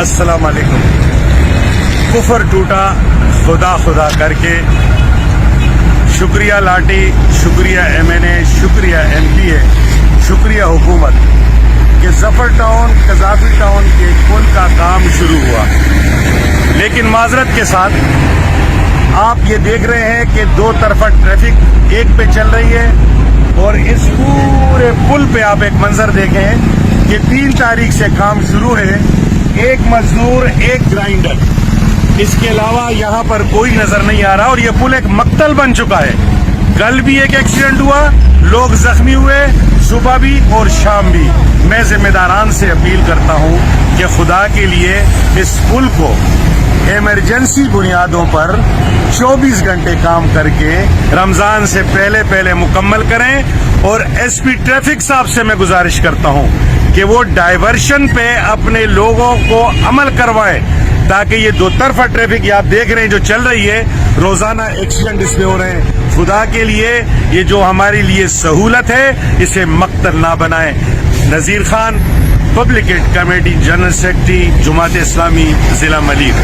अस्सलाम वालेकुम। कुफर टूटा खुदा खुदा करके, शुक्रिया लाठी, शुक्रिया MNA, शुक्रिया MPA, शुक्रिया हुकूमत कि जफर टाउन कजाफी टाउन के पुल का काम शुरू हुआ। लेकिन माजरत के साथ आप ये देख रहे हैं कि दो तरफा ट्रैफिक एक पे चल रही है और इस पूरे पुल पे आप एक मंजर देखें कि 3 तारीख से काम शुरू है। एक मजदूर, एक ग्राइंडर, इसके अलावा यहाँ पर कोई नजर नहीं आ रहा और ये पुल एक मक्तल बन चुका है। कल भी एक एक्सीडेंट हुआ, लोग जख्मी हुए, सुबह भी और शाम भी। मैं जिम्मेदारान से अपील करता हूँ कि खुदा के लिए इस पुल को इमरजेंसी बुनियादों पर 24 घंटे काम करके रमजान से पहले पहले मुकम्मल करें। और SP ट्रैफिक साहब से मैं गुजारिश करता हूँ कि वो डाइवर्शन पे अपने लोगों को अमल करवाएं, ताकि ये दो तरफा ट्रैफिक आप देख रहे हैं जो चल रही है, रोजाना एक्सीडेंट इसमें हो रहे हैं। खुदा के लिए ये जो हमारे लिए सहूलत है, इसे मक्तल ना बनाएं। Nazir Khan, public aid committee general secretary, Jamaat Islami, जिला मलीर।